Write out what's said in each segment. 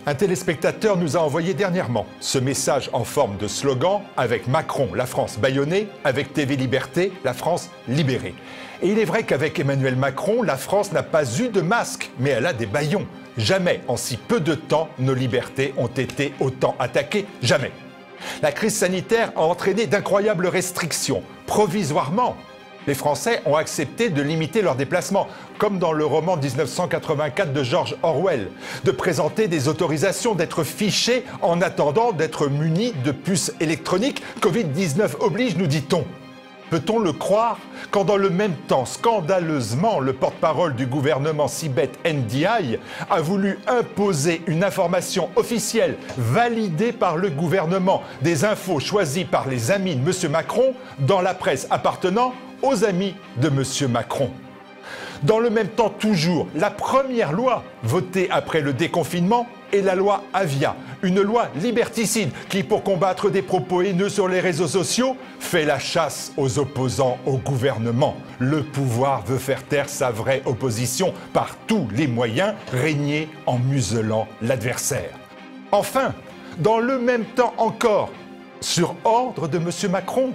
Un téléspectateur nous a envoyé dernièrement ce message en forme de slogan avec Macron, la France bâillonnée, avec TV Liberté, la France libérée. Et il est vrai qu'avec Emmanuel Macron, la France n'a pas eu de masque, mais elle a des bâillons. Jamais, en si peu de temps, nos libertés ont été autant attaquées. Jamais. La crise sanitaire a entraîné d'incroyables restrictions. Provisoirement, les Français ont accepté de limiter leurs déplacements, comme dans le roman 1984 de George Orwell, de présenter des autorisations, d'être fichés en attendant d'être munis de puces électroniques. Covid-19 oblige, nous dit-on. Peut-on le croire quand dans le même temps, scandaleusement, le porte-parole du gouvernement Sibeth Ndiaye a voulu imposer une information officielle validée par le gouvernement, des infos choisies par les amis de M. Macron dans la presse appartenant aux amis de M. Macron. Dans le même temps toujours, la première loi votée après le déconfinement est la loi Avia, une loi liberticide qui, pour combattre des propos haineux sur les réseaux sociaux, fait la chasse aux opposants au gouvernement. Le pouvoir veut faire taire sa vraie opposition par tous les moyens, régner en muselant l'adversaire. Enfin, dans le même temps encore, sur ordre de M. Macron,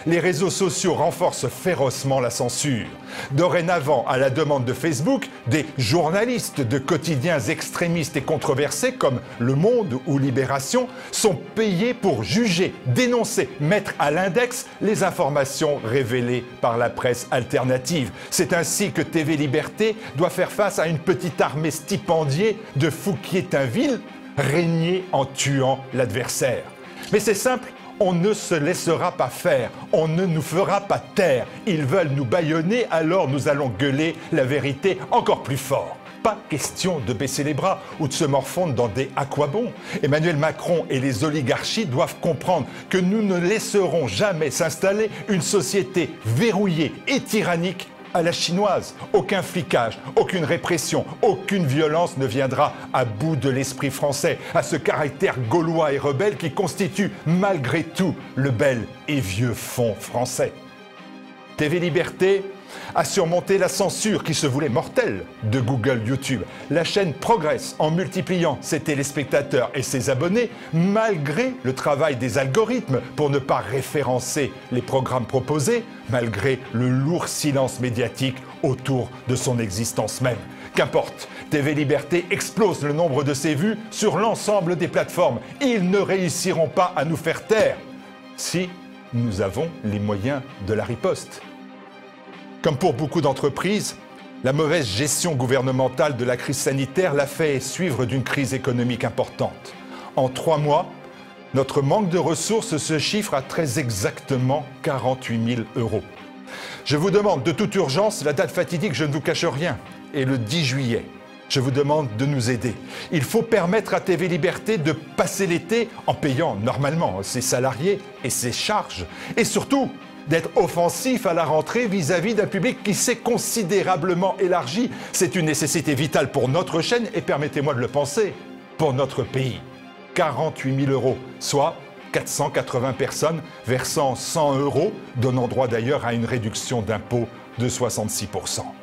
les réseaux sociaux renforcent férocement la censure. Dorénavant, à la demande de Facebook, des journalistes de quotidiens extrémistes et controversés comme Le Monde ou Libération sont payés pour juger, dénoncer, mettre à l'index les informations révélées par la presse alternative. C'est ainsi que TV Liberté doit faire face à une petite armée stipendiée de Fouquier-Tinville, régner en tuant l'adversaire. Mais c'est simple. On ne se laissera pas faire, on ne nous fera pas taire. Ils veulent nous bâillonner, alors nous allons gueuler la vérité encore plus fort. Pas question de baisser les bras ou de se morfondre dans des à quoi bon. Emmanuel Macron et les oligarchies doivent comprendre que nous ne laisserons jamais s'installer une société verrouillée et tyrannique à la chinoise. Aucun flicage, aucune répression, aucune violence ne viendra à bout de l'esprit français, à ce caractère gaulois et rebelle qui constitue malgré tout le bel et vieux fond français. TV Liberté a surmonté la censure qui se voulait mortelle de Google YouTube. La chaîne progresse en multipliant ses téléspectateurs et ses abonnés malgré le travail des algorithmes pour ne pas référencer les programmes proposés, malgré le lourd silence médiatique autour de son existence même. Qu'importe, TV Liberté explose le nombre de ses vues sur l'ensemble des plateformes. Ils ne réussiront pas à nous faire taire si nous avons les moyens de la riposte. Comme pour beaucoup d'entreprises, la mauvaise gestion gouvernementale de la crise sanitaire l'a fait suivre d'une crise économique importante. En 3 mois, notre manque de ressources se chiffre à très exactement 48 000 €. Je vous demande de toute urgence la date fatidique, je ne vous cache rien, et le 10 juillet. Je vous demande de nous aider. Il faut permettre à TV Liberté de passer l'été en payant normalement ses salariés et ses charges. Et surtout, d'être offensif à la rentrée vis-à-vis d'un public qui s'est considérablement élargi. C'est une nécessité vitale pour notre chaîne et, permettez-moi de le penser, pour notre pays. 48 000 €, soit 480 personnes versant 100 €, donnant droit d'ailleurs à une réduction d'impôt de 66 %.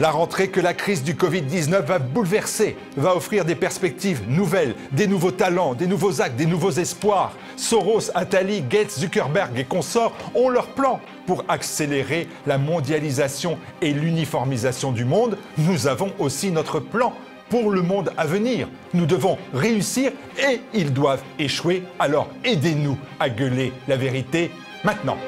La rentrée que la crise du Covid-19 va bouleverser, va offrir des perspectives nouvelles, des nouveaux talents, des nouveaux actes, des nouveaux espoirs. Soros, Attali, Gates, Zuckerberg et consorts ont leur plan pour accélérer la mondialisation et l'uniformisation du monde. Nous avons aussi notre plan pour le monde à venir. Nous devons réussir et ils doivent échouer. Alors aidez-nous à gueuler la vérité maintenant.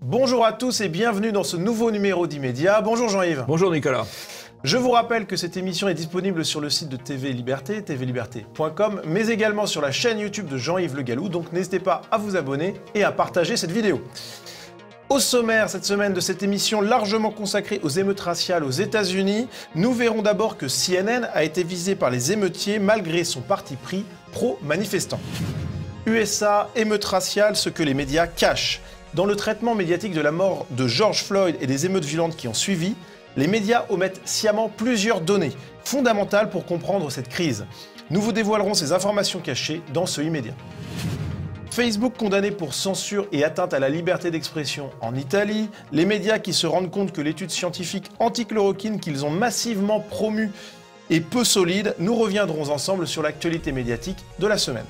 Bonjour à tous et bienvenue dans ce nouveau numéro d'Immédiat. Bonjour Jean-Yves. Bonjour Nicolas. Je vous rappelle que cette émission est disponible sur le site de TV Liberté, tvliberté.com, mais également sur la chaîne YouTube de Jean-Yves Le Gallou, donc n'hésitez pas à vous abonner et à partager cette vidéo. Au sommaire cette semaine de cette émission largement consacrée aux émeutes raciales aux États-Unis, nous verrons d'abord que CNN a été visé par les émeutiers malgré son parti pris pro-manifestant. USA, émeutes raciales, ce que les médias cachent. Dans le traitement médiatique de la mort de George Floyd et des émeutes violentes qui ont suivi, les médias omettent sciemment plusieurs données fondamentales pour comprendre cette crise. Nous vous dévoilerons ces informations cachées dans ce immédiat. Facebook condamné pour censure et atteinte à la liberté d'expression en Italie, les médias qui se rendent compte que l'étude scientifique anti-chloroquine qu'ils ont massivement promue est peu solide, nous reviendrons ensemble sur l'actualité médiatique de la semaine.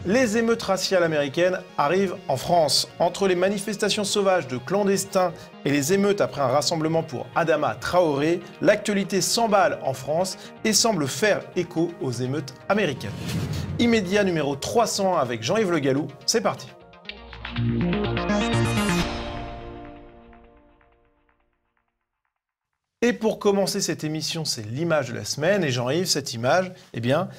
Les émeutes raciales américaines arrivent en France. Entre les manifestations sauvages de clandestins et les émeutes après un rassemblement pour Adama Traoré, l'actualité s'emballe en France et semble faire écho aux émeutes américaines. Immédiat numéro 301 avec Jean-Yves Le Gallou, c'est parti. Et pour commencer cette émission, c'est l'image de la semaine. Et Jean-Yves, cette image,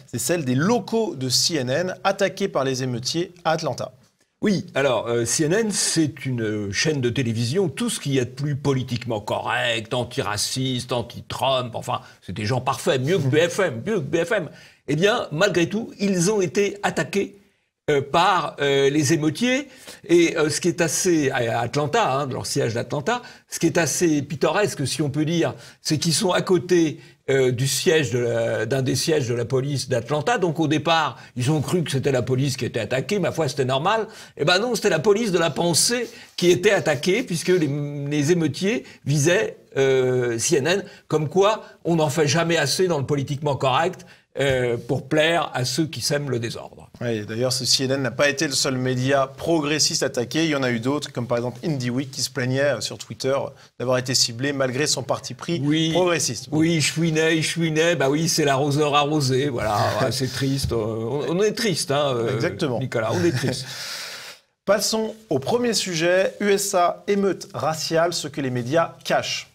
c'est celle des locaux de CNN attaqués par les émeutiers à Atlanta. Oui, alors CNN, c'est une chaîne de télévision, tout ce qu'il y a de plus politiquement correct, antiraciste, anti-Trump, enfin, c'est des gens parfaits, mieux que BFM. Eh bien, malgré tout, ils ont été attaqués par les émeutiers. Et ce qui est assez... à Atlanta, leur siège d'Atlanta, ce qui est assez pittoresque, si on peut dire, c'est qu'ils sont à côté du siège d'un des sièges de la police d'Atlanta. Donc au départ, ils ont cru que c'était la police qui était attaquée. Ma foi, c'était normal. Eh ben non, c'était la police de la pensée qui était attaquée, puisque les émeutiers visaient CNN. Comme quoi, on n'en fait jamais assez dans le politiquement correct pour plaire à ceux qui sèment le désordre. Oui, d'ailleurs, ce CNN n'a pas été le seul média progressiste attaqué. Il y en a eu d'autres, comme par exemple IndieWeek, qui se plaignait sur Twitter d'avoir été ciblé malgré son parti pris progressiste. Oui, il chouinait. Bah oui, c'est l'arroseur arrosé. Voilà, c'est triste. On est triste, hein, exactement. Nicolas, on est triste. Passons au premier sujet. USA, émeute raciale, ce que les médias cachent.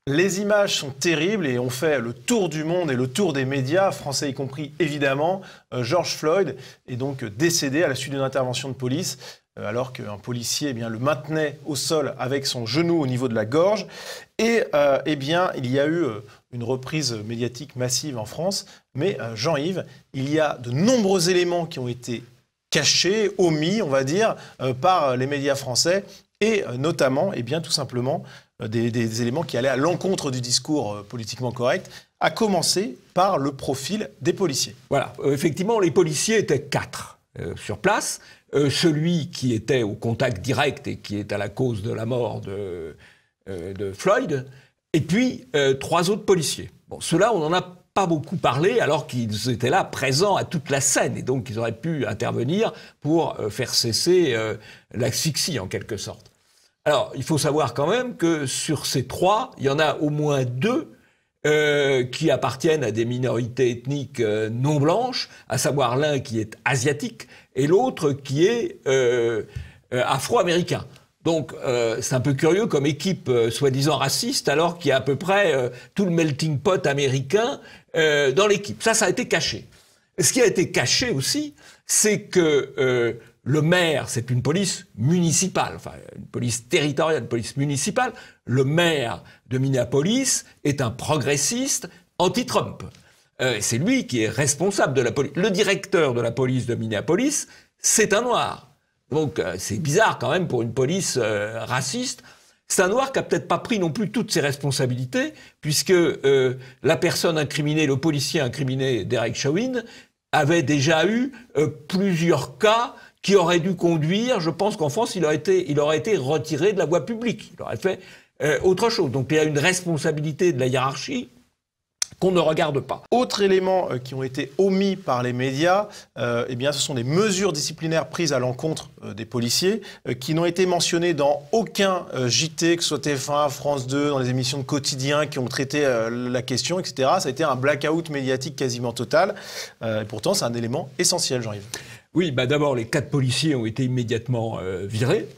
Les images sont terribles et ont fait le tour du monde et le tour des médias, français y compris évidemment. George Floyd est donc décédé à la suite d'une intervention de police, alors qu'un policier le maintenait au sol avec son genou au niveau de la gorge. Et il y a eu une reprise médiatique massive en France. Mais Jean-Yves, il y a de nombreux éléments qui ont été cachés, omis, on va dire, par les médias français. Et notamment, tout simplement, des éléments qui allaient à l'encontre du discours politiquement correct, à commencer par le profil des policiers. Voilà, effectivement, les policiers étaient 4 sur place. Celui qui était au contact direct et qui est à la cause de la mort de Floyd, et puis 3 autres policiers. Bon, ceux-là, on n'en a pas beaucoup parlé, alors qu'ils étaient là, présents à toute la scène, et donc ils auraient pu intervenir pour faire cesser l'asphyxie, en quelque sorte. Alors, il faut savoir quand même que sur ces 3, il y en a au moins 2 qui appartiennent à des minorités ethniques non blanches, à savoir l'un qui est asiatique et l'autre qui est afro-américain. Donc, c'est un peu curieux comme équipe soi-disant raciste, alors qu'il y a à peu près tout le melting pot américain dans l'équipe. Ça a été caché. Ce qui a été caché aussi, c'est que le maire, c'est une police municipale, enfin une police territoriale, une police municipale. Le maire de Minneapolis est un progressiste anti-Trump. C'est lui qui est responsable de la police. Le directeur de la police de Minneapolis, c'est un noir. Donc c'est bizarre quand même pour une police raciste. C'est un noir qui a peut-être pas pris non plus toutes ses responsabilités, puisque la personne incriminée, le policier incriminé Derek Chauvin, avait déjà eu plusieurs cas qui aurait dû conduire, je pense qu'en France, il aurait été retiré de la voie publique. Il aurait fait autre chose. Donc il y a une responsabilité de la hiérarchie qu'on ne regarde pas. Autres éléments qui ont été omis par les médias, eh bien, ce sont des mesures disciplinaires prises à l'encontre des policiers qui n'ont été mentionnées dans aucun JT, que ce soit TF1, France 2, dans les émissions de quotidien qui ont traité la question, etc. Ça a été un blackout médiatique quasiment total. Et pourtant, c'est un élément essentiel, Jean-Yves. Oui, d'abord, les 4 policiers ont été immédiatement virés.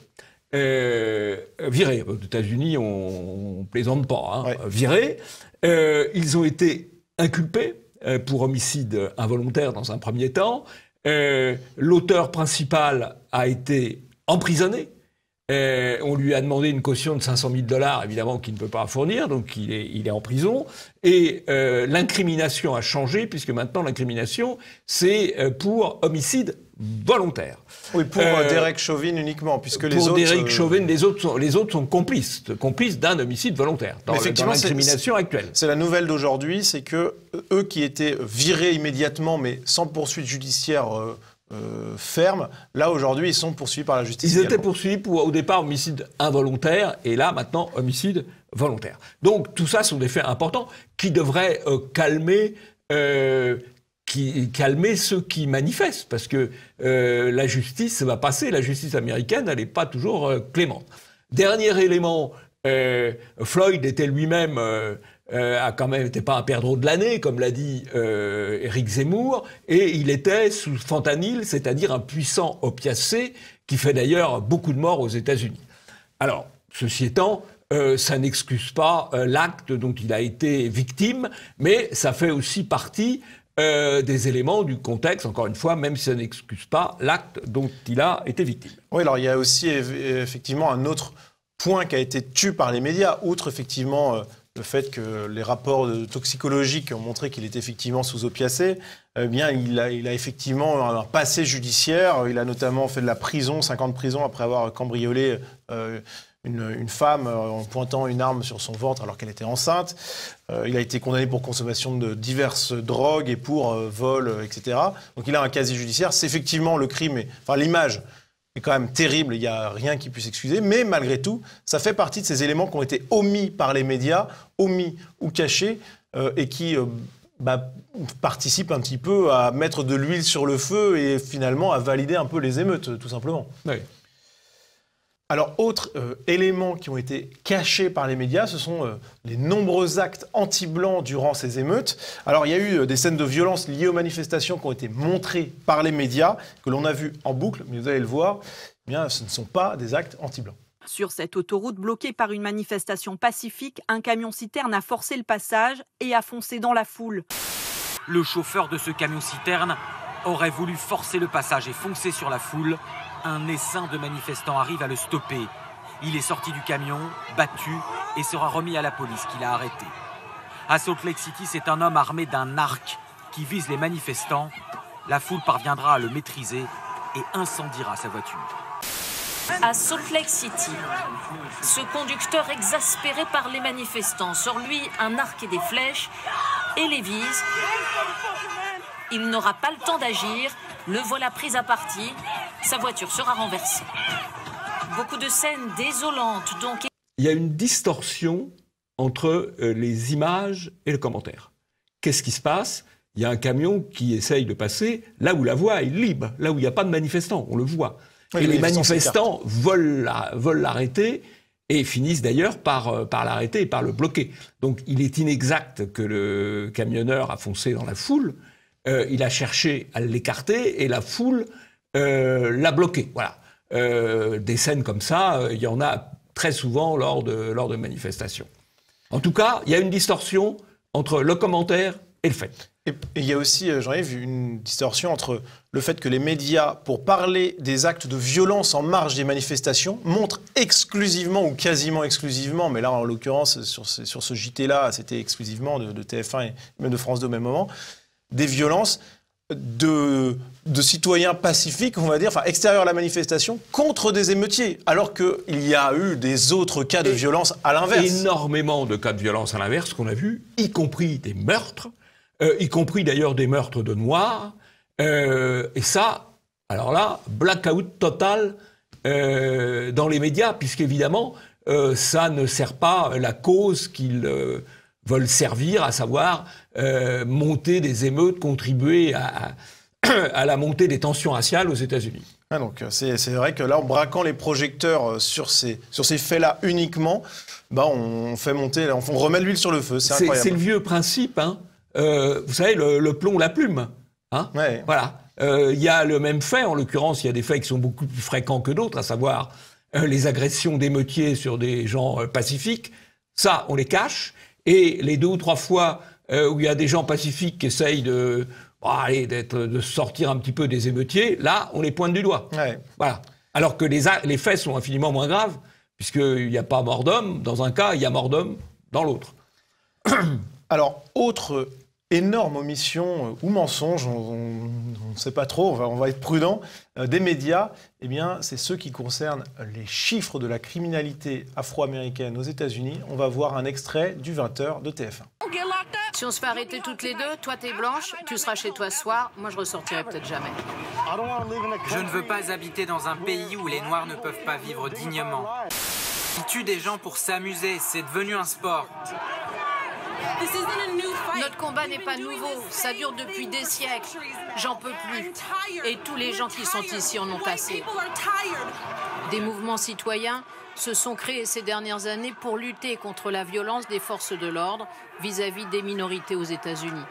Virés. Aux États-Unis, on plaisante pas. Hein. Ouais. Virés. Ils ont été inculpés pour homicide involontaire dans un premier temps. L'auteur principal a été emprisonné. On lui a demandé une caution de $500 000, évidemment, qu'il ne peut pas fournir, donc il est en prison. Et l'incrimination a changé, puisque maintenant l'incrimination, c'est pour homicide volontaire. Oui, pour Derek Chauvin uniquement, puisque les autres... Pour Derek Chauvin, les autres sont complices d'un homicide volontaire, dans l'incrimination actuelle. C'est la nouvelle d'aujourd'hui, c'est que eux qui étaient virés immédiatement, mais sans poursuite judiciaire ferme, là aujourd'hui ils sont poursuivis par la justice. Ils étaient poursuivis pour au départ homicide involontaire et là maintenant homicide volontaire. Donc tout ça sont des faits importants qui devraient calmer ceux qui manifestent, parce que la justice va passer, la justice américaine elle n'est pas toujours clémente. Dernier élément, Floyd était lui-même a quand même été pas un perdreau de l'année, comme l'a dit Éric Zemmour, et il était sous fentanyl, c'est-à-dire un puissant opiacé qui fait d'ailleurs beaucoup de morts aux États-Unis. Alors, ceci étant, ça n'excuse pas l'acte dont il a été victime, mais ça fait aussi partie des éléments du contexte, encore une fois, même si ça n'excuse pas l'acte dont il a été victime. Oui, alors il y a aussi effectivement un autre point qui a été tué par les médias, outre effectivement le fait que les rapports toxicologiques ont montré qu'il était effectivement sous opiacé. Bien, il a effectivement un passé judiciaire. Il a notamment fait de la prison, 5 ans de prison, après avoir cambriolé une femme en pointant une arme sur son ventre alors qu'elle était enceinte. Il a été condamné pour consommation de diverses drogues et pour vol, etc. Donc il a un casier judiciaire. C'est effectivement le crime, enfin l'image est quand même terrible, il n'y a rien qui puisse excuser, mais malgré tout, ça fait partie de ces éléments qui ont été omis par les médias, omis ou cachés, et qui participent un petit peu à mettre de l'huile sur le feu et finalement à valider un peu les émeutes, tout simplement. Oui. Alors, autres éléments qui ont été cachés par les médias, ce sont les nombreux actes anti-blancs durant ces émeutes. Alors, il y a eu des scènes de violence liées aux manifestations qui ont été montrées par les médias, que l'on a vues en boucle, mais vous allez le voir, eh bien, ce ne sont pas des actes anti-blancs. Sur cette autoroute bloquée par une manifestation pacifique, un camion-citerne a forcé le passage et a foncé dans la foule. Le chauffeur de ce camion-citerne aurait voulu forcer le passage et foncer sur la foule. Un essaim de manifestants arrive à le stopper. Il est sorti du camion, battu, et sera remis à la police qui l'a arrêté. À Salt Lake City, c'est un homme armé d'un arc qui vise les manifestants. La foule parviendra à le maîtriser et incendiera sa voiture. À Salt Lake City, ce conducteur exaspéré par les manifestants sort lui un arc et des flèches et les vise. Il n'aura pas le temps d'agir, le voilà pris à partie, sa voiture sera renversée. Beaucoup de scènes désolantes donc. Il y a une distorsion entre les images et le commentaire. Qu'est-ce qui se passe ? Il y a un camion qui essaye de passer là où la voie est libre, là où il n'y a pas de manifestants, on le voit. Oui, et les manifestants veulent l'arrêter et finissent d'ailleurs par l'arrêter et par le bloquer. Donc il est inexact que le camionneur a foncé dans la foule. Il a cherché à l'écarter et la foule l'a bloqué. Voilà. Des scènes comme ça, il y en a très souvent lors de manifestations. En tout cas, il y a une distorsion entre le commentaire et le fait. Et il y a aussi, Jean-Yves, une distorsion entre le fait que les médias, pour parler des actes de violence en marge des manifestations, montrent exclusivement ou quasiment exclusivement, mais là en l'occurrence sur ce JT-là, c'était exclusivement de TF1 et même de France 2 au même moment, des violences de citoyens pacifiques, on va dire, enfin extérieurs à la manifestation, contre des émeutiers, alors qu'il y a eu des autres cas de violence à l'inverse. Énormément de cas de violence à l'inverse qu'on a vu, y compris des meurtres, y compris d'ailleurs des meurtres de Noirs, et ça, alors là, blackout total dans les médias, puisqu'évidemment, ça ne sert pas la cause qu'ils veulent servir, à savoir monter des émeutes, contribuer à la montée des tensions raciales aux États-Unis. Ah, donc c'est vrai que là, en braquant les projecteurs sur ces faits-là uniquement, on fait monter, on remet l'huile sur le feu. C'est incroyable. C'est le vieux principe, hein. Vous savez, le plomb, la plume. Hein, ouais. Voilà. Il y a le même fait, en l'occurrence, il y a des faits qui sont beaucoup plus fréquents que d'autres, à savoir les agressions d'émeutiers sur des gens pacifiques. Ça, on les cache. Et les 2 ou 3 fois où il y a des gens pacifiques qui essayent de sortir un petit peu des émeutiers, là, on les pointe du doigt. Ouais. Voilà. Alors que les faits sont infiniment moins graves, puisqu'il n'y a pas mort d'homme dans un cas, il y a mort d'homme dans l'autre. Alors, autre énorme omission ou mensonge, on ne sait pas trop, on va être prudent, des médias, eh bien, c'est ceux qui concernent les chiffres de la criminalité afro-américaine aux États-Unis. On va voir un extrait du 20h de TF1. Si on se fait arrêter toutes les deux, toi t'es blanche, tu seras chez toi ce soir, moi je ressortirai peut-être jamais. Je ne veux pas habiter dans un pays où les Noirs ne peuvent pas vivre dignement. Ils tuent des gens pour s'amuser, c'est devenu un sport. Notre combat n'est pas nouveau, ça dure depuis des siècles. J'en peux plus. Et tous les gens qui sont ici en ont assez. Des mouvements citoyens se sont créés ces dernières années pour lutter contre la violence des forces de l'ordre vis-à-vis des minorités aux États-Unis.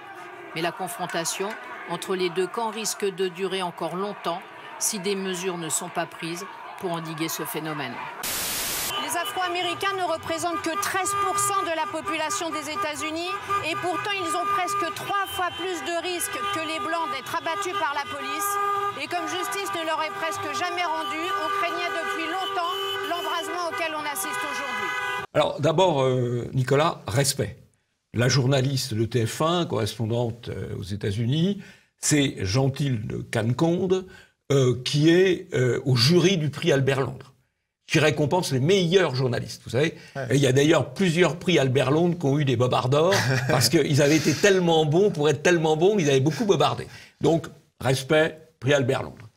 Mais la confrontation entre les deux camps risque de durer encore longtemps si des mesures ne sont pas prises pour endiguer ce phénomène. Les Afro-Américains ne représentent que 13% de la population des États-Unis et pourtant ils ont presque 3 fois plus de risques que les Blancs d'être abattus par la police. Et comme justice ne leur est presque jamais rendue, on craignait depuis longtemps l'embrasement auquel on assiste aujourd'hui. Alors d'abord, Nicolas, respect. La journaliste de TF1, correspondante aux États-Unis, c'est Gentile Canconde, qui est au jury du prix Albert Londres, qui récompense les meilleurs journalistes, vous savez. Ouais. Et il y a d'ailleurs plusieurs prix Albert Londres qui ont eu des bobards d'or, parce qu'ils avaient été tellement bons, pour être tellement bons, ils avaient beaucoup bobardé. Donc, respect, prix Albert Londres.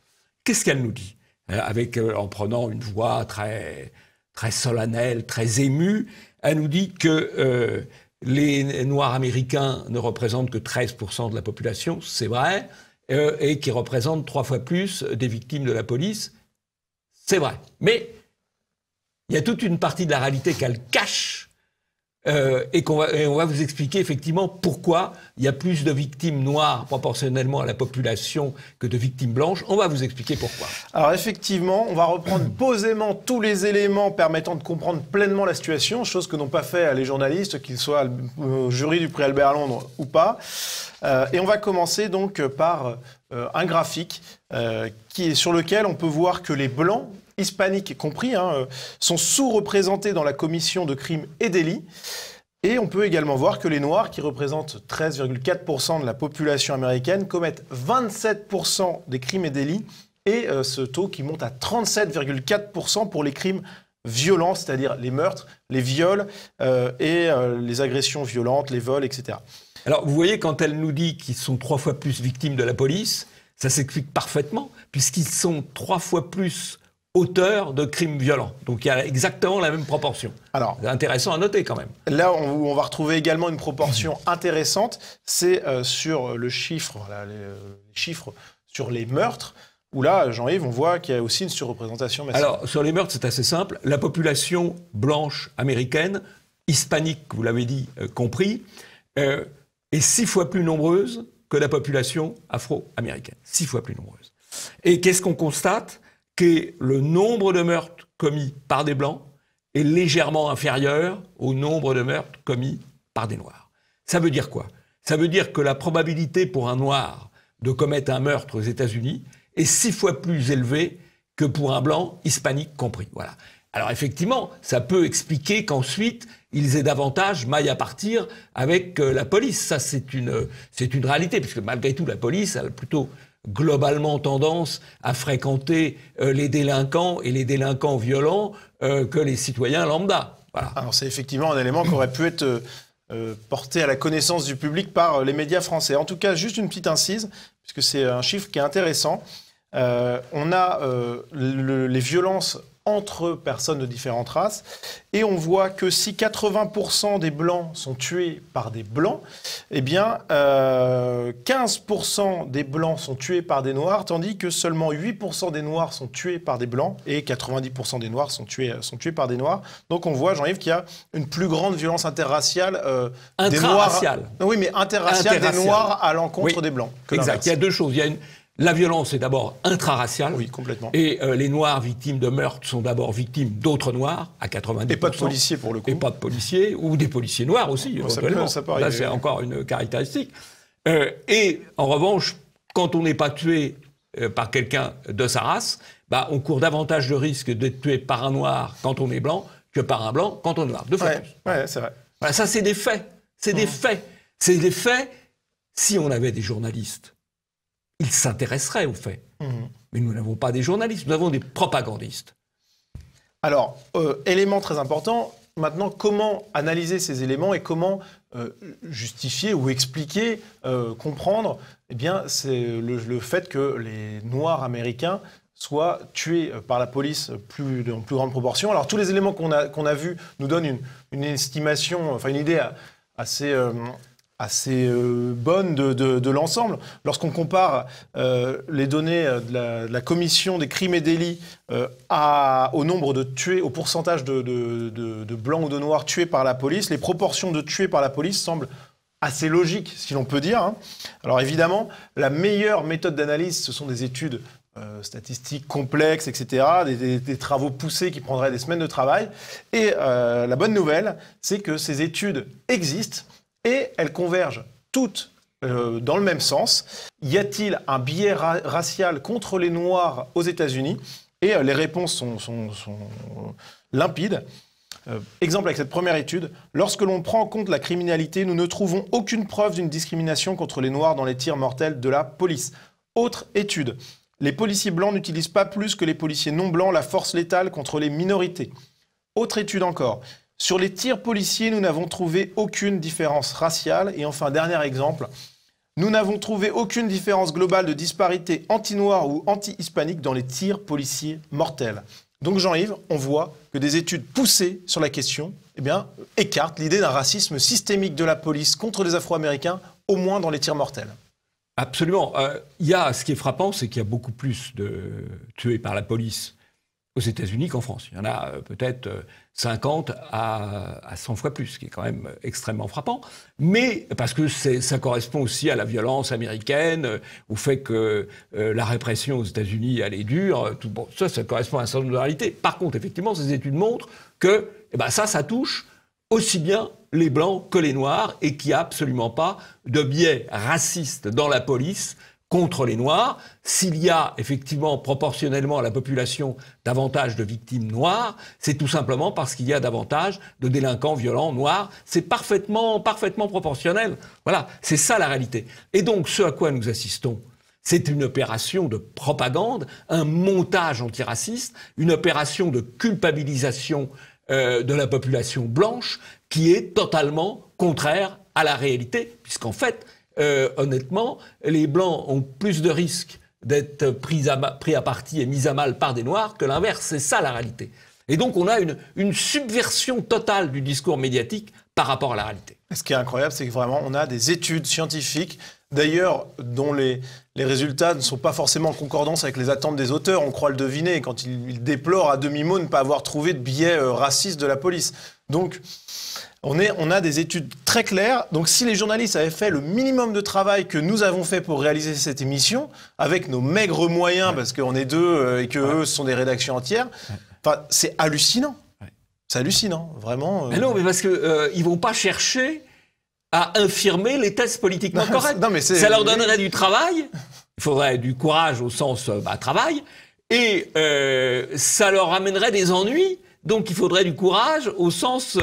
Qu'est-ce qu'elle nous dit ? En prenant une voix très, très solennelle, très émue, elle nous dit que les Noirs américains ne représentent que 13% de la population, c'est vrai, et qui représentent 3 fois plus des victimes de la police, c'est vrai. Mais il y a toute une partie de la réalité qu'elle cache et on va vous expliquer effectivement pourquoi il y a plus de victimes noires proportionnellement à la population que de victimes blanches. On va vous expliquer pourquoi. Alors effectivement, on va reprendre posément tous les éléments permettant de comprendre pleinement la situation, chose que n'ont pas fait les journalistes, qu'ils soient au jury du prix Albert Londres ou pas. Et on va commencer donc par un graphique sur lequel on peut voir que les Blancs, hispaniques compris, sont sous-représentés dans la commission de crimes et délits. Et on peut également voir que les Noirs, qui représentent 13,4% de la population américaine, commettent 27% des crimes et délits, et ce taux qui monte à 37,4% pour les crimes violents, c'est-à-dire les meurtres, les viols et les agressions violentes, les vols, etc. Alors, vous voyez, quand elle nous dit qu'ils sont 3 fois plus victimes de la police, ça s'explique parfaitement, puisqu'ils sont 3 fois plus auteurs de crimes violents. Donc il y a exactement la même proportion. Alors, c'est intéressant à noter quand même. Là, on va retrouver également une proportion intéressante, c'est sur le chiffre, voilà, les chiffres sur les meurtres, où là, Jean-Yves, on voit qu'il y a aussi une surreprésentation massive. Alors, sur les meurtres, c'est assez simple. La population blanche américaine, hispanique, vous l'avez dit, compris, est 6 fois plus nombreuse que la population afro-américaine. 6 fois plus nombreuse. Et qu'est-ce qu'on constate ? Que le nombre de meurtres commis par des Blancs est légèrement inférieur au nombre de meurtres commis par des Noirs. Ça veut dire quoi ? Ça veut dire que la probabilité pour un Noir de commettre un meurtre aux États-Unis est 6 fois plus élevée que pour un Blanc, hispanique compris. Voilà. Alors effectivement, ça peut expliquer qu'ensuite, ils aient davantage maille à partir avec la police. Ça, c'est une réalité, puisque malgré tout, la police, elle a plutôt globalement tendance à fréquenter les délinquants et les délinquants violents que les citoyens lambda. Voilà. Alors c'est effectivement un élément qui aurait pu être porté à la connaissance du public par les médias français. En tout cas, juste une petite incise, puisque c'est un chiffre qui est intéressant. On a les violences entre personnes de différentes races. Et on voit que si 80% des Blancs sont tués par des Blancs, eh bien 15% des Blancs sont tués par des Noirs, tandis que seulement 8% des Noirs sont tués par des Blancs et 90% des Noirs sont tués par des Noirs. Donc on voit, Jean-Yves, qu'il y a une plus grande violence interraciale des Noirs. Oui, mais interraciale des Noirs à l'encontre des Blancs. Exact. Il y a deux choses. Il y a la violence est d'abord intraraciale. Oui, complètement. Et les Noirs victimes de meurtres sont d'abord victimes d'autres Noirs, à 90%. Et pas de policiers, pour le coup. Et pas de policiers, ou des policiers noirs aussi. Ça peut là, c'est encore une caractéristique. Et en revanche, quand on n'est pas tué par quelqu'un de sa race, on court davantage de risque d'être tué par un Noir quand on est blanc que par un Blanc quand on est Noir. Deux fois plus. Ouais, c'est vrai. Voilà, ça, c'est des faits. C'est des faits. C'est des faits. Si on avait des journalistes, ils s'intéresseraient aux faits. Mais nous n'avons pas des journalistes, nous avons des propagandistes. Alors, élément très important, maintenant, comment analyser ces éléments et comment justifier ou expliquer, comprendre, eh bien, c'est le fait que les Noirs américains soient tués par la police en plus grande proportion. Alors, tous les éléments qu'on a vus nous donnent une estimation, enfin une idée assez bonne de l'ensemble. Lorsqu'on compare les données de la commission des crimes et délits au nombre de tués, au pourcentage de blancs ou de noirs tués par la police, les proportions de tués par la police semblent assez logiques, si l'on peut dire. Alors évidemment, la meilleure méthode d'analyse, ce sont des études statistiques complexes, etc., des travaux poussés qui prendraient des semaines de travail. Et la bonne nouvelle, c'est que ces études existent. Et elles convergent toutes dans le même sens. Y a-t-il un biais racial contre les Noirs aux États-Unis? Et les réponses sont limpides. Exemple avec cette première étude. Lorsque l'on prend en compte la criminalité, nous ne trouvons aucune preuve d'une discrimination contre les Noirs dans les tirs mortels de la police. Autre étude. Les policiers blancs n'utilisent pas plus que les policiers non blancs la force létale contre les minorités. Autre étude encore. Sur les tirs policiers, nous n'avons trouvé aucune différence raciale. Et enfin, dernier exemple, nous n'avons trouvé aucune différence globale de disparité anti-noire ou anti-hispanique dans les tirs policiers mortels. Donc Jean-Yves, on voit que des études poussées sur la question écartent l'idée d'un racisme systémique de la police contre les Afro-Américains, au moins dans les tirs mortels. Absolument. Ce qui est frappant, c'est qu'il y a beaucoup plus de tués par la police aux États-Unis qu'en France. Il y en a peut-être 50 à 100 fois plus, ce qui est quand même extrêmement frappant. Mais parce que ça correspond aussi à la violence américaine, au fait que la répression aux États-Unis, elle est dure. Ça correspond à un certain nombre de réalités. Par contre, effectivement, ces études montrent que ça touche aussi bien les Blancs que les Noirs et qu'il n'y a absolument pas de biais raciste dans la police contre les Noirs. S'il y a effectivement proportionnellement à la population davantage de victimes noires, c'est tout simplement parce qu'il y a davantage de délinquants violents noirs. C'est parfaitement proportionnel. Voilà, c'est ça la réalité. Et donc ce à quoi nous assistons, c'est une opération de propagande, un montage antiraciste, une opération de culpabilisation de la population blanche qui est totalement contraire à la réalité, puisqu'en fait, honnêtement, les Blancs ont plus de risques d'être pris à partie et mis à mal par des Noirs que l'inverse. C'est ça la réalité. Et donc on a une subversion totale du discours médiatique par rapport à la réalité. Ce qui est incroyable, c'est que vraiment on a des études scientifiques, d'ailleurs dont les résultats ne sont pas forcément en concordance avec les attentes des auteurs, on croit le deviner, quand ils déplorent à demi-mot ne pas avoir trouvé de biais raciste de la police. Donc on a des études très claires. Donc si les journalistes avaient fait le minimum de travail que nous avons fait pour réaliser cette émission, avec nos maigres moyens, parce qu'on est deux et qu'eux, ce sont des rédactions entières, c'est hallucinant. C'est hallucinant, vraiment. Mais non, mais parce qu'ils ne vont pas chercher à infirmer les thèses politiquement correctes. Ça leur donnerait du travail, il faudrait du courage au sens travail, et ça leur amènerait des ennuis, donc il faudrait du courage au sens...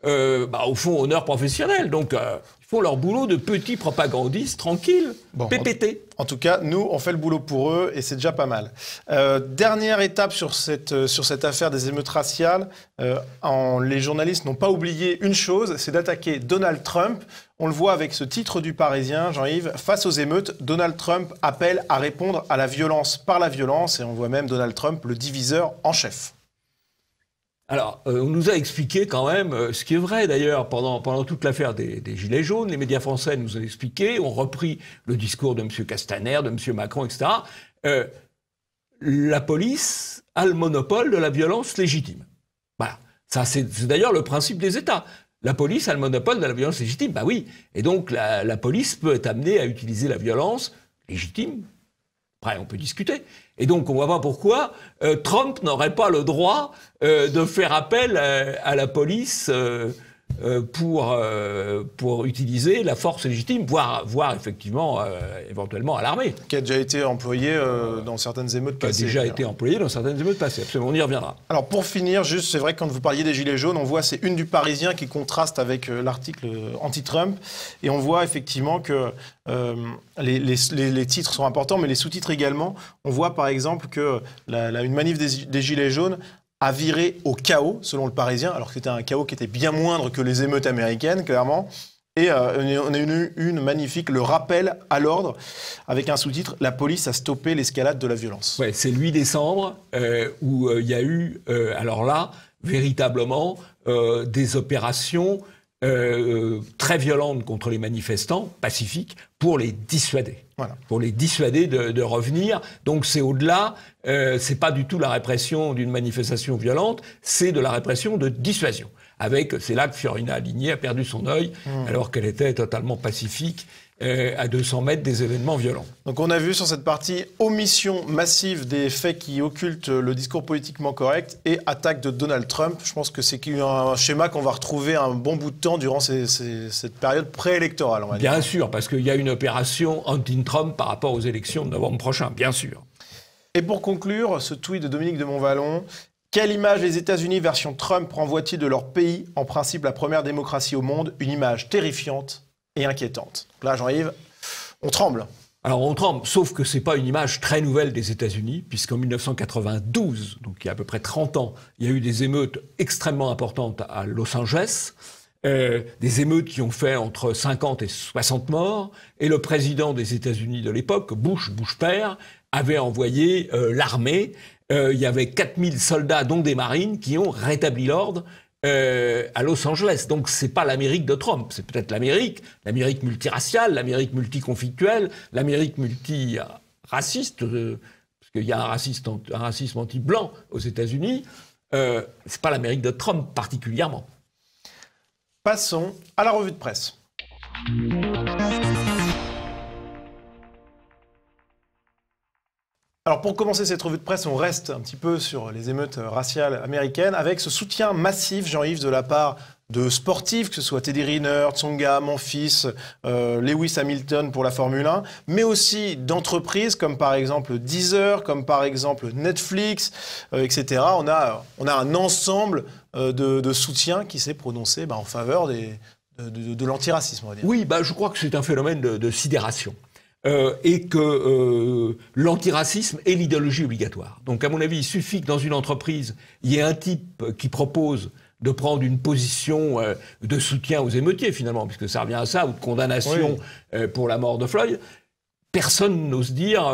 au fond, honneur professionnel. Donc, il font leur boulot de petits propagandistes tranquilles, PPT. En tout cas, nous, on fait le boulot pour eux et c'est déjà pas mal. Dernière étape sur cette affaire des émeutes raciales. Les journalistes n'ont pas oublié une chose, c'est d'attaquer Donald Trump. On le voit avec ce titre du Parisien, Jean-Yves. Face aux émeutes, Donald Trump appelle à répondre à la violence par la violence. Et on voit même Donald Trump, le diviseur en chef. Alors, on nous a expliqué quand même, ce qui est vrai d'ailleurs, pendant toute l'affaire des Gilets jaunes, les médias français nous ont expliqué, ont repris le discours de M. Castaner, de M. Macron, etc. La police a le monopole de la violence légitime. Voilà. Ça, c'est d'ailleurs le principe des États. La police a le monopole de la violence légitime. Bah oui. Et donc, la police peut être amenée à utiliser la violence légitime. Après, on peut discuter. Et donc, on ne voit pas pourquoi Trump n'aurait pas le droit de faire appel à la police pour utiliser la force légitime, voire effectivement, éventuellement à l'armée. Qui a déjà été employé dans certaines émeutes passées. Qui a déjà été employé dans certaines émeutes passées, absolument, on y reviendra. Alors pour finir, juste, c'est vrai que quand vous parliez des Gilets jaunes, on voit c'est une du Parisien qui contraste avec l'article anti-Trump, et on voit effectivement que les titres sont importants, mais les sous-titres également. On voit par exemple que une manif des Gilets jaunes a viré au chaos, selon le Parisien, alors que c'était un chaos qui était bien moindre que les émeutes américaines, clairement. Et on a eu une magnifique, le rappel à l'ordre, avec un sous-titre « La police a stoppé l'escalade de la violence ». Ouais, c'est le 8 décembre où il y a eu, alors là, véritablement, des opérations très violentes contre les manifestants pacifiques pour les dissuader. Voilà. Pour les dissuader de revenir. Donc c'est au-delà, c'est pas du tout la répression d'une manifestation violente, c'est de la répression de dissuasion. C'est là que Fiorina Aligné a perdu son œil, alors qu'elle était totalement pacifique, à 200 mètres des événements violents. Donc on a vu sur cette partie omission massive des faits qui occultent le discours politiquement correct et attaque de Donald Trump. Je pense que c'est un schéma qu'on va retrouver un bon bout de temps durant cette période préélectorale, on va dire. Bien sûr, parce qu'il y a une opération anti-Trump par rapport aux élections de novembre prochain, bien sûr. Et pour conclure, ce tweet de Dominique de Montvalon: quelle image les États-Unis version Trump renvoient-ils de leur pays, en principe la première démocratie au monde? Une image terrifiante et inquiétante. Donc là, Jean-Yves, on tremble. Alors on tremble, sauf que ce n'est pas une image très nouvelle des États-Unis, puisqu'en 1992, donc il y a à peu près 30 ans, il y a eu des émeutes extrêmement importantes à Los Angeles, des émeutes qui ont fait entre 50 et 60 morts, et le président des États-Unis de l'époque, Bush père, avait envoyé l'armée. Il y avait 4000 soldats, dont des marines, qui ont rétabli l'ordre à Los Angeles. Donc c'est pas l'Amérique de Trump, c'est peut-être l'Amérique multiraciale, l'Amérique multiconflictuelle, l'Amérique multiraciste, parce qu'il y a un racisme anti-blanc aux États-Unis. C'est pas l'Amérique de Trump particulièrement. Passons à la revue de presse. Alors pour commencer cette revue de presse, on reste un petit peu sur les émeutes raciales américaines avec ce soutien massif, Jean-Yves, de la part de sportifs, que ce soit Teddy Riner, Tsonga, Memphis, Lewis Hamilton pour la Formule 1, mais aussi d'entreprises comme par exemple Deezer, comme par exemple Netflix, etc. On a un ensemble de soutien qui s'est prononcé en faveur de l'antiracisme, on va dire. Oui, je crois que c'est un phénomène de sidération. Et que l'antiracisme est l'idéologie obligatoire. Donc, à mon avis, il suffit que dans une entreprise, il y ait un type qui propose de prendre une position de soutien aux émeutiers, finalement, puisque ça revient à ça, ou de condamnation pour la mort de Floyd. Personne n'ose dire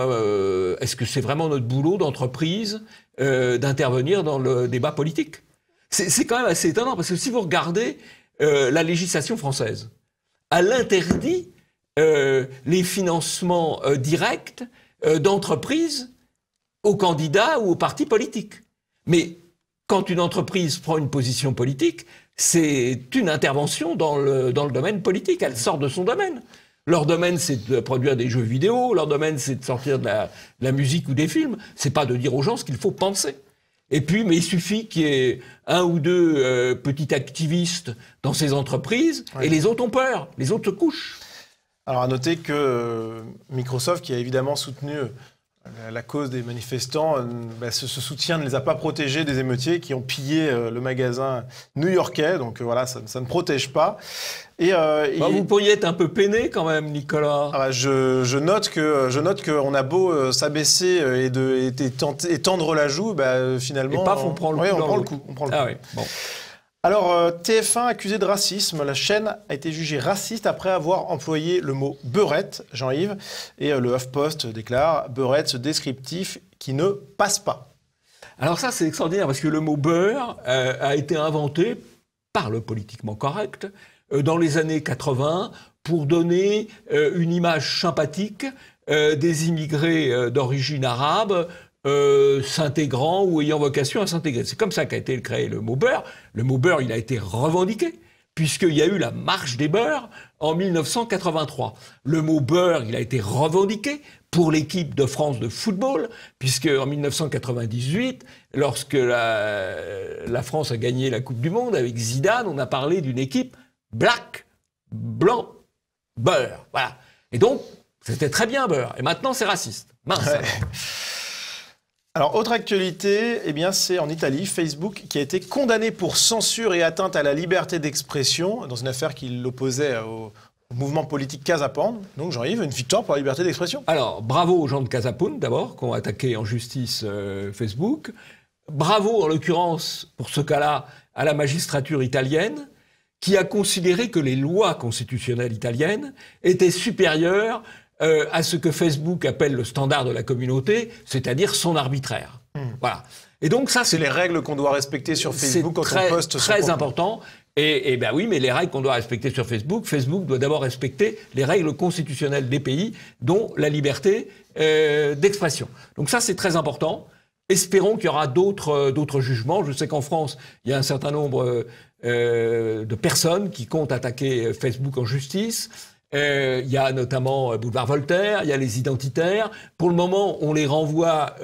est-ce que c'est vraiment notre boulot d'entreprise d'intervenir dans le débat politique. C'est quand même assez étonnant, parce que si vous regardez la législation française, elle interdit les financements directs d'entreprises aux candidats ou aux partis politiques. Mais quand une entreprise prend une position politique, c'est une intervention dans le domaine politique. Elle sort de son domaine. Leur domaine, c'est de produire des jeux vidéo. Leur domaine, c'est de sortir de la musique ou des films. C'est pas de dire aux gens ce qu'il faut penser. Et puis, mais il suffit qu'il y ait un ou deux petits activistes dans ces entreprises, et les autres ont peur. Les autres se couchent. Alors à noter que Microsoft, qui a évidemment soutenu La cause des manifestants, ce soutien ne les a pas protégés des émeutiers qui ont pillé le magasin new-yorkais. Donc voilà, ça ne protège pas. Vous pourriez être un peu peiné quand même, Nicolas. Je note qu'on a beau s'abaisser et tendre la joue, finalement... Et paf, on prend le coup. On prend le coup. Ah oui, bon. Alors, TF1 accusé de racisme. La chaîne a été jugée raciste après avoir employé le mot beurette, Jean-Yves. Et le HuffPost déclare « beurette, ce descriptif qui ne passe pas ». Alors ça, c'est extraordinaire, parce que le mot beurre a été inventé par le politiquement correct dans les années 80 pour donner une image sympathique des immigrés d'origine arabe s'intégrant ou ayant vocation à s'intégrer. C'est comme ça qu'a été créé le mot beurre. Le mot beurre, il a été revendiqué, puisqu'il y a eu la marche des beurs en 1983. Le mot beurre, il a été revendiqué pour l'équipe de France de football, puisque en 1998, lorsque la France a gagné la Coupe du Monde avec Zidane, on a parlé d'une équipe black, blanc, beurre. Voilà. Et donc, c'était très bien beurre. Et maintenant, c'est raciste. Mince. Ouais. Alors, autre actualité, c'est en Italie, Facebook qui a été condamné pour censure et atteinte à la liberté d'expression dans une affaire qui l'opposait au mouvement politique Casa Pound. Donc, Jean-Yves, une victoire pour la liberté d'expression. Alors, bravo aux gens de Casa Pound, d'abord, qui ont attaqué en justice Facebook. Bravo, en l'occurrence, pour ce cas-là, à la magistrature italienne, qui a considéré que les lois constitutionnelles italiennes étaient supérieures à ce que Facebook appelle le standard de la communauté, c'est-à-dire son arbitraire. Voilà. Et donc ça, c'est les règles qu'on doit respecter sur Facebook quand on poste. C'est très important. Et ben oui, mais les règles qu'on doit respecter sur Facebook, Facebook doit d'abord respecter les règles constitutionnelles des pays, dont la liberté d'expression. Donc ça, c'est très important. Espérons qu'il y aura d'autres jugements. Je sais qu'en France, il y a un certain nombre de personnes qui comptent attaquer Facebook en justice. Il y a notamment Boulevard Voltaire, il y a les identitaires. Pour le moment, on les renvoie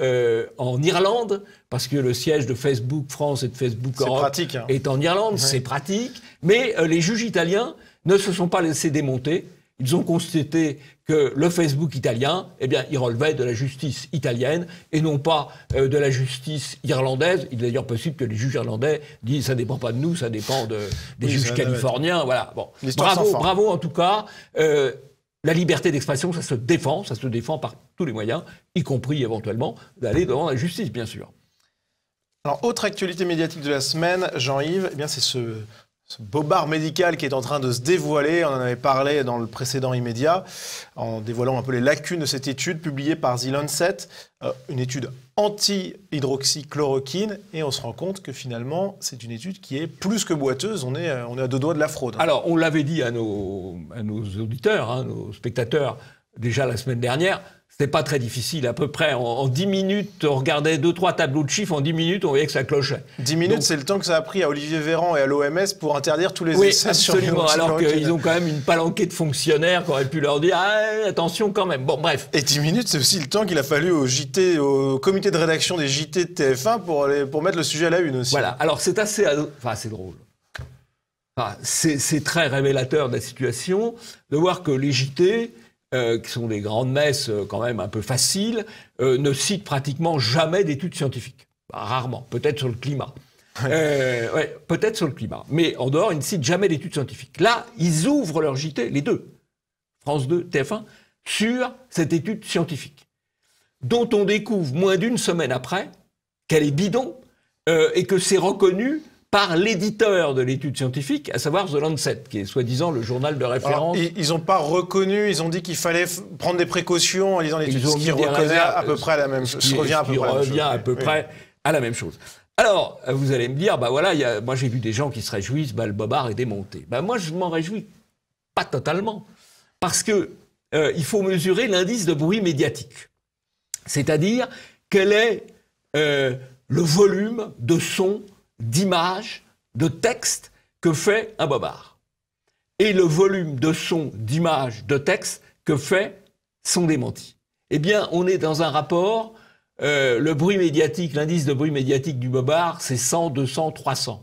en Irlande, parce que le siège de Facebook France et de Facebook Europe est en Irlande, c'est pratique. Mais les juges italiens ne se sont pas laissés démonter. Ils ont constaté que le Facebook italien, il relevait de la justice italienne et non pas de la justice irlandaise. Il est d'ailleurs possible que les juges irlandais disent ça dépend pas de nous, ça dépend des juges californiens. Voilà. Bon. Bravo en tout cas. La liberté d'expression, ça se défend par tous les moyens, y compris éventuellement d'aller devant la justice, bien sûr. Alors, autre actualité médiatique de la semaine, Jean-Yves, c'est ce bobard médical qui est en train de se dévoiler. On en avait parlé dans le précédent immédiat, en dévoilant un peu les lacunes de cette étude publiée par The Lancet, une étude anti-hydroxychloroquine, et on se rend compte que finalement, c'est une étude qui est plus que boiteuse. On est à deux doigts de la fraude. Alors, on l'avait dit à nos auditeurs, nos spectateurs, déjà la semaine dernière. C'était pas très difficile, à peu près. En 10 minutes, on regardait 2-3 tableaux de chiffres, en 10 minutes, on voyait que ça clochait. 10 minutes, c'est le temps que ça a pris à Olivier Véran et à l'OMS pour interdire tous les essais sur absolument, alors qu'ils ont quand même une palanquée de fonctionnaires qui auraient pu leur dire « attention quand même ». Bon, bref. Et 10 minutes, c'est aussi le temps qu'il a fallu au comité de rédaction des JT de TF1 pour mettre le sujet à la une aussi. Voilà, alors c'est assez drôle. C'est très révélateur de la situation de voir que les JT... qui sont des grandes messes quand même un peu faciles, ne citent pratiquement jamais d'études scientifiques. Rarement, peut-être sur le climat. Peut-être sur le climat. Mais en dehors, ils ne citent jamais d'études scientifiques. Là, ils ouvrent leur JT, les deux, France 2, TF1, sur cette étude scientifique, dont on découvre moins d'une semaine après qu'elle est bidon et que c'est reconnu par l'éditeur de l'étude scientifique, à savoir The Lancet, qui est soi-disant le journal de référence. Alors, ils n'ont pas reconnu, ils ont dit qu'il fallait prendre des précautions en lisant l'étude, ce qui reconnaît à peu près la même chose. Ce qui revient à peu près à la même chose. Alors, vous allez me dire, moi j'ai vu des gens qui se réjouissent, le bobard est démonté. Moi je m'en réjouis pas totalement, parce que il faut mesurer l'indice de bruit médiatique. C'est-à-dire, quel est le volume de son, d'images, de texte que fait un bobard. Et le volume de son, d'images, de texte que fait son démenti. On est dans un rapport, le bruit médiatique, l'indice de bruit médiatique du bobard, c'est 100, 200, 300.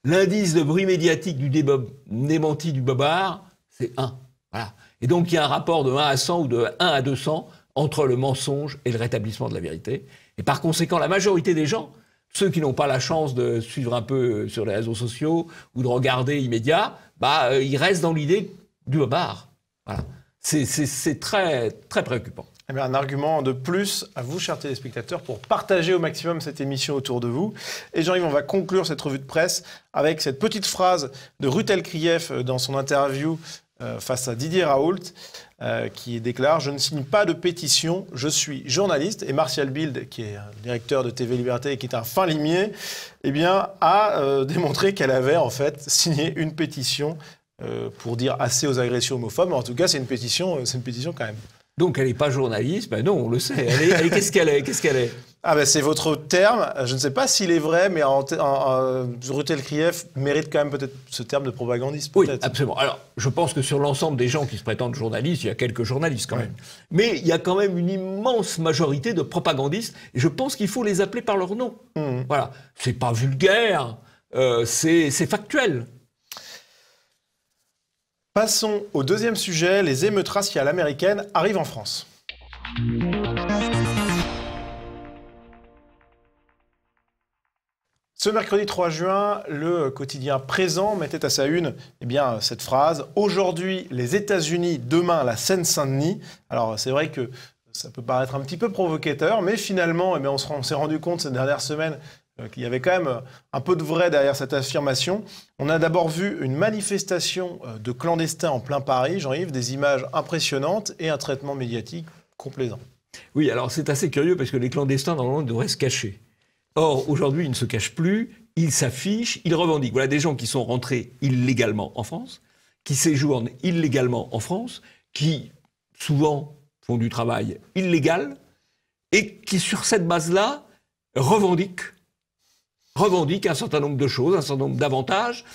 L'indice de bruit médiatique du démenti du bobard, c'est 1. Voilà. Et donc il y a un rapport de 1 à 100 ou de 1 à 200 entre le mensonge et le rétablissement de la vérité. Et par conséquent, la majorité des gens, ceux qui n'ont pas la chance de suivre un peu sur les réseaux sociaux ou de regarder immédiat, ils restent dans l'idée du bobard. Voilà. C'est très, très préoccupant. Eh bien, un argument de plus à vous, chers téléspectateurs, pour partager au maximum cette émission autour de vous. Et Jean-Yves, on va conclure cette revue de presse avec cette petite phrase de Ruth Elkrief dans son interview face à Didier Raoult, qui déclare « Je ne signe pas de pétition, je suis journaliste ». Et Martial Bild, qui est directeur de TV Liberté et qui est un fin limier, eh bien, a démontré qu'elle avait en fait signé une pétition pour dire assez aux agressions homophobes. Mais en tout cas, c'est une pétition quand même. Donc elle n'est pas journaliste, ben non, on le sait. Qu'est-ce qu'elle est? Ah ben c'est votre terme. Je ne sais pas s'il est vrai, mais Ruth Elkrief mérite quand même peut-être ce terme de propagandiste. Oui, absolument. Alors, je pense que sur l'ensemble des gens qui se prétendent journalistes, il y a quelques journalistes quand même. Mais il y a quand même une immense majorité de propagandistes. Et je pense qu'il faut les appeler par leur nom. Voilà. C'est pas vulgaire, c'est factuel. Passons au deuxième sujet. Les émeutes raciales américaines arrivent en France. Ce mercredi 3 juin, le quotidien Présent mettait à sa une cette phrase « Aujourd'hui, les États-Unis, demain, la Seine-Saint-Denis ». Alors, c'est vrai que ça peut paraître un petit peu provocateur, mais finalement, on s'est rendu compte ces dernières semaines qu'il y avait quand même un peu de vrai derrière cette affirmation. On a d'abord vu une manifestation de clandestins en plein Paris, Jean-Yves, des images impressionnantes et un traitement médiatique complaisant. Oui, alors c'est assez curieux parce que les clandestins, normalement, devraient se cacher. Or, aujourd'hui, ils ne se cachent plus, ils s'affichent, ils revendiquent. Voilà des gens qui sont rentrés illégalement en France, qui séjournent illégalement en France, qui, souvent, font du travail illégal et qui, sur cette base-là, revendiquent un certain nombre de choses, un certain nombre d'avantages,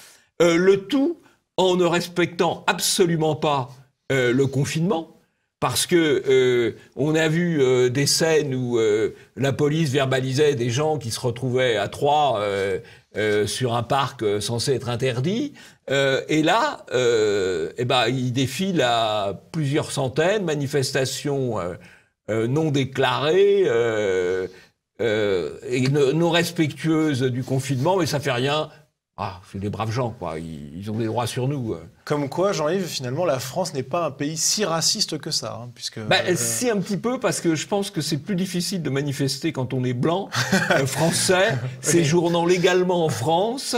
le tout en ne respectant absolument pas le confinement, parce que on a vu des scènes où la police verbalisait des gens qui se retrouvaient à trois sur un parc censé être interdit, et là, ils défilent à plusieurs centaines, manifestations non déclarées, et non respectueuses du confinement, mais ça fait rien. Ah, c'est des braves gens, quoi. Ils ont des droits sur nous. Comme quoi, Jean-Yves, finalement, la France n'est pas un pays si raciste que ça, hein, puisque... Si, un petit peu, parce que je pense que c'est plus difficile de manifester quand on est blanc, français, séjournant légalement en France,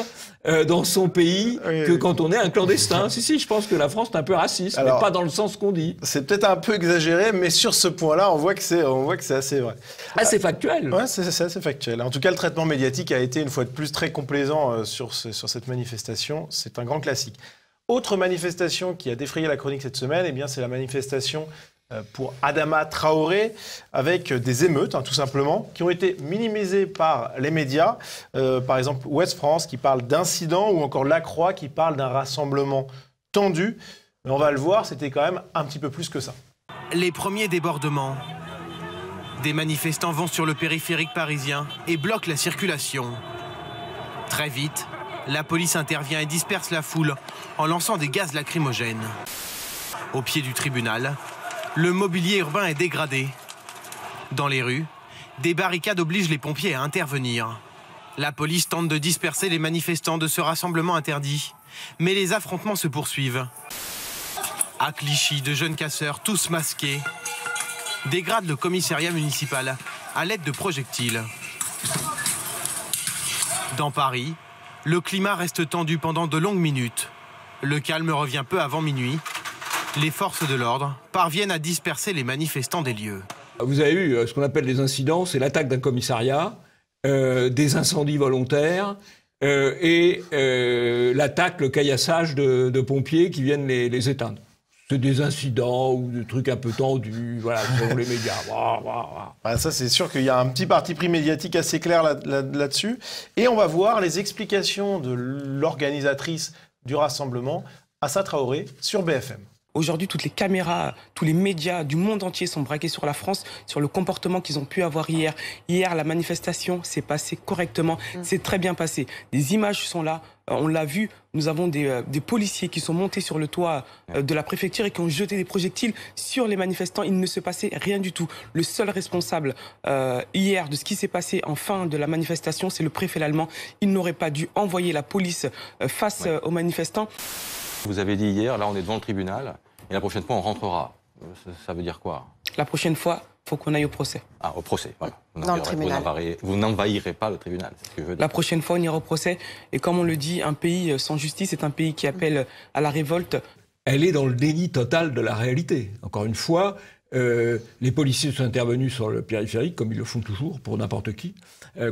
dans son pays, que quand on est un clandestin. Si, je pense que la France est un peu raciste, mais pas dans le sens qu'on dit. C'est peut-être un peu exagéré, mais sur ce point-là, on voit que c'est assez vrai. Ah, c'est factuel. Ouais, c'est assez factuel. En tout cas, le traitement médiatique a été, une fois de plus, très complaisant sur cette manifestation. C'est un grand classique. Autre manifestation qui a défrayé la chronique cette semaine, c'est la manifestation pour Adama Traoré, avec des émeutes, tout simplement, qui ont été minimisées par les médias. Par exemple, Ouest France qui parle d'incident, ou encore La Croix qui parle d'un rassemblement tendu. Mais on va le voir, c'était quand même un petit peu plus que ça. Les premiers débordements. Des manifestants vont sur le périphérique parisien et bloquent la circulation. Très vite, la police intervient et disperse la foule en lançant des gaz lacrymogènes. Au pied du tribunal, le mobilier urbain est dégradé. Dans les rues, des barricades obligent les pompiers à intervenir. La police tente de disperser les manifestants de ce rassemblement interdit, mais les affrontements se poursuivent. À Clichy, de jeunes casseurs, tous masqués, dégradent le commissariat municipal à l'aide de projectiles. Dans Paris, le climat reste tendu pendant de longues minutes. Le calme revient peu avant minuit. Les forces de l'ordre parviennent à disperser les manifestants des lieux. Vous avez eu ce qu'on appelle des incidents, c'est l'attaque d'un commissariat, des incendies volontaires et l'attaque, le caillassage de pompiers qui viennent les éteindre. C'est des incidents ou des trucs un peu tendus, voilà, selon les médias. Ça, c'est sûr qu'il y a un petit parti pris médiatique assez clair là-dessus. Et on va voir les explications de l'organisatrice du rassemblement, Assa Traoré, sur BFM. Aujourd'hui, toutes les caméras, tous les médias du monde entier sont braqués sur la France, sur le comportement qu'ils ont pu avoir hier. Hier, la manifestation s'est passée correctement, c'est très bien passé. Les images sont là, on l'a vu, nous avons des policiers qui sont montés sur le toit de la préfecture et qui ont jeté des projectiles sur les manifestants. Il ne se passait rien du tout. Le seul responsable hier de ce qui s'est passé en fin de la manifestation, c'est le préfet allemand. Il n'aurait pas dû envoyer la police face aux manifestants. Vous avez dit hier, là on est devant le tribunal, et la prochaine fois on rentrera. Ça veut dire quoi? La prochaine fois, il faut qu'on aille au procès. Ah, au procès, voilà. Dans le tribunal. Vous n'envahirez pas le tribunal, c'est ce que je veux dire. La prochaine fois, on ira au procès. Et comme on le dit, un pays sans justice est un pays qui appelle à la révolte. Elle est dans le déni total de la réalité. Encore une fois, les policiers sont intervenus sur le périphérique, comme ils le font toujours, pour n'importe qui.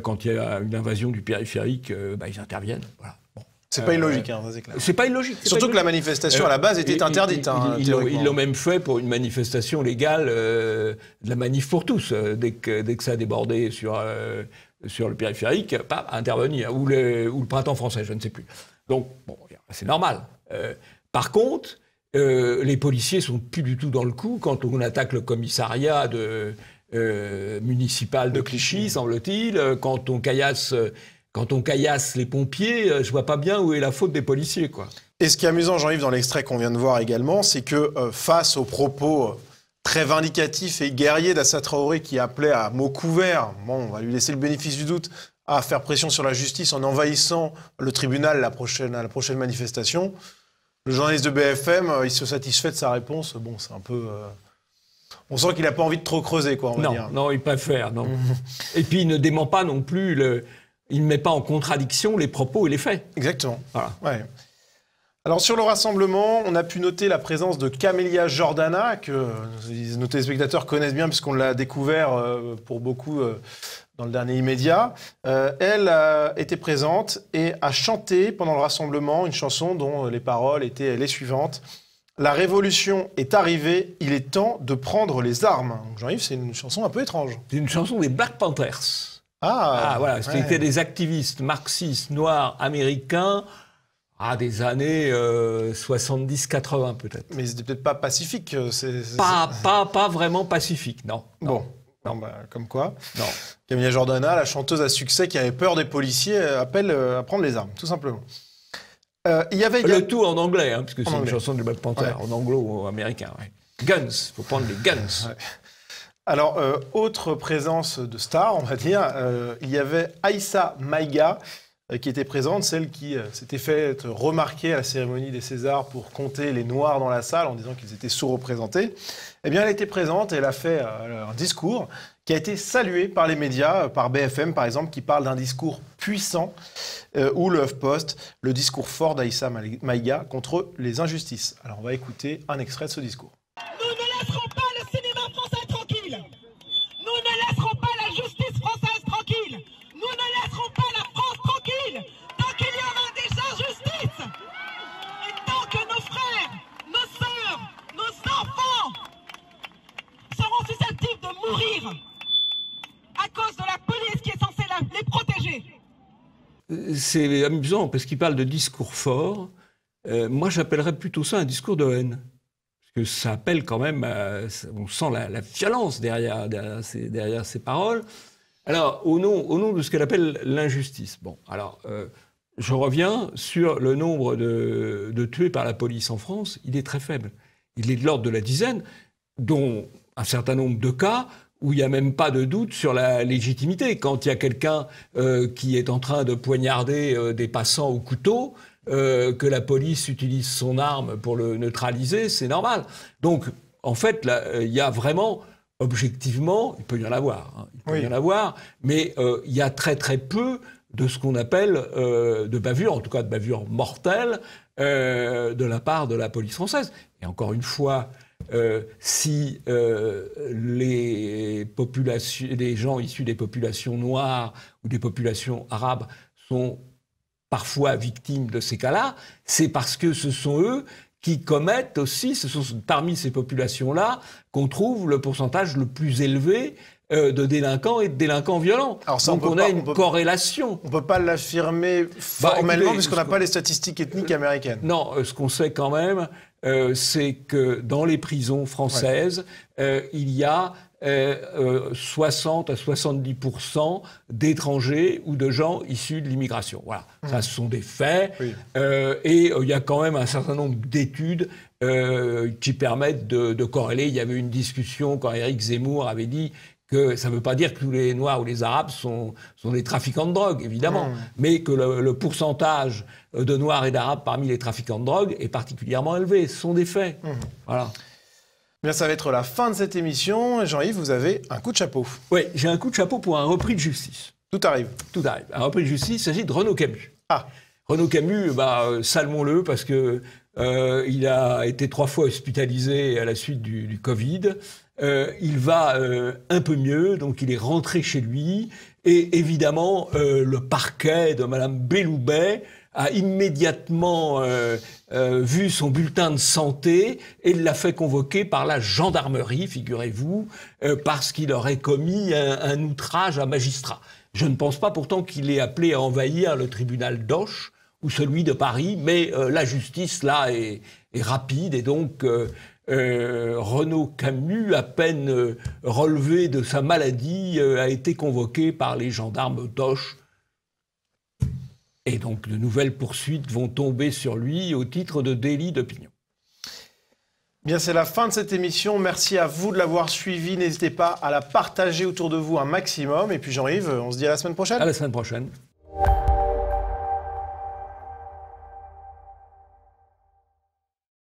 Quand il y a une invasion du périphérique, ils interviennent. Voilà. Bon. C'est pas illogique, hein, ça c'est clair. C'est pas illogique. Surtout que la manifestation à la base était interdite. Ils l'ont même fait pour une manifestation légale, de la manif pour tous. Dès que ça a débordé sur le périphérique, pas intervenir. Ou le printemps français, je ne sais plus. Donc, bon, c'est normal. Par contre, les policiers sont plus du tout dans le coup quand on attaque le commissariat municipal de Clichy, semble-t-il, quand on caillasse les pompiers, je vois pas bien où est la faute des policiers, quoi. Et ce qui est amusant, Jean-Yves, dans l'extrait qu'on vient de voir également, c'est que face aux propos très vindicatifs et guerriers d'Assa Traoré qui appelait à mots couverts, bon, on va lui laisser le bénéfice du doute, à faire pression sur la justice en envahissant le tribunal à la prochaine manifestation, le journaliste de BFM, il se satisfait de sa réponse. Bon, c'est un peu... On sent qu'il n'a pas envie de trop creuser, quoi, on va dire. Non, il préfère, non. Et puis, il ne dément pas non plus... Il ne met pas en contradiction les propos et les faits. Exactement. Voilà. Ouais. Alors sur le rassemblement, on a pu noter la présence de Camélia Jordana, que nos téléspectateurs connaissent bien puisqu'on l'a découvert pour beaucoup dans le dernier immédiat. Elle était présente et a chanté pendant le rassemblement une chanson dont les paroles étaient les suivantes. « La révolution est arrivée, il est temps de prendre les armes ». Jean-Yves, c'est une chanson un peu étrange. C'est une chanson des Black Panthers. Voilà, c'était des activistes marxistes noirs américains des années 70-80 peut-être. Mais c'était peut-être pas pacifique. Pas vraiment pacifique, non. Bon, comme quoi. Non. Camélia Jordana, la chanteuse à succès qui avait peur des policiers, appelle à prendre les armes, tout simplement. Il y avait le tout en anglais, hein, parce que c'est une chanson du Black Panther, en anglo-américain. Ouais. Guns, il faut prendre les guns. Ouais. Alors, autre présence de stars, on va dire, il y avait Aïssa Maïga qui était présente, celle qui s'était fait remarquer à la cérémonie des Césars pour compter les Noirs dans la salle en disant qu'ils étaient sous-représentés. Eh bien, elle était présente et elle a fait un discours qui a été salué par les médias, par BFM par exemple, qui parle d'un discours puissant, ou le HuffPost, le discours fort d'Aïssa Maïga contre les injustices. Alors, on va écouter un extrait de ce discours. Nous ne laisserons pas le cinéma français tranquille. Nous ne laisserons pas la justice française tranquille. Nous ne laisserons pas la France tranquille tant qu'il y aura des injustices. Et tant que nos frères, nos sœurs, nos enfants seront susceptibles de mourir à cause de la police qui est censée les protéger. C'est amusant parce qu'il parle de discours fort. Moi, j'appellerais plutôt ça un discours de haine. Que ça appelle quand même, on sent la violence derrière ces paroles. Alors, au nom de ce qu'elle appelle l'injustice. Bon, alors, je reviens sur le nombre de tués par la police en France. Il est très faible. Il est de l'ordre de la dizaine, dont un certain nombre de cas où il n'y a même pas de doute sur la légitimité. Quand il y a quelqu'un qui est en train de poignarder des passants au couteau, que la police utilise son arme pour le neutraliser, c'est normal. Donc, en fait, là, il y a vraiment, objectivement, il peut y en avoir, hein, il peut y en avoir, mais il y a très très peu de ce qu'on appelle de bavures, en tout cas de bavures mortelles, de la part de la police française. Et encore une fois, si les gens issus des populations noires ou des populations arabes sont parfois victimes de ces cas-là, c'est parce que ce sont eux qui commettent aussi, ce sont parmi ces populations-là qu'on trouve le pourcentage le plus élevé de délinquants et de délinquants violents. Alors ça, donc on a une corrélation. On ne peut pas l'affirmer formellement puisqu'on n'a pas les statistiques ethniques américaines. Non, ce qu'on sait quand même, c'est que dans les prisons françaises, il y a 60 à 70% d'étrangers ou de gens issus de l'immigration. Voilà, ça ce sont des faits. Oui. Et il y a quand même un certain nombre d'études qui permettent de corréler. Il y avait une discussion quand Éric Zemmour avait dit que ça ne veut pas dire que tous les Noirs ou les Arabes sont des trafiquants de drogue, évidemment, mais que le pourcentage de Noirs et d'Arabes parmi les trafiquants de drogue est particulièrement élevé. Ce sont des faits. Voilà. Bien, ça va être la fin de cette émission. Jean-Yves, vous avez un coup de chapeau. Oui, j'ai un coup de chapeau pour un repris de justice. Tout arrive. Tout arrive. Un repris de justice, il s'agit de Renaud Camus. Ah. Renaud Camus, saluons-le parce que il a été 3 fois hospitalisé à la suite du Covid. Il va un peu mieux, donc il est rentré chez lui. Et évidemment, le parquet de Madame Belloubet a immédiatement vu son bulletin de santé et l'a fait convoquer par la gendarmerie, figurez-vous, parce qu'il aurait commis un outrage à magistrat. Je ne pense pas pourtant qu'il ait appelé à envahir le tribunal d'Auch ou celui de Paris, mais la justice, là, est rapide. Et donc, Renaud Camus, à peine relevé de sa maladie, a été convoqué par les gendarmes d'Auch. Et donc, de nouvelles poursuites vont tomber sur lui au titre de délit d'opinion. Bien, c'est la fin de cette émission. Merci à vous de l'avoir suivi. N'hésitez pas à la partager autour de vous un maximum. Et puis Jean-Yves, on se dit à la semaine prochaine. À la semaine prochaine.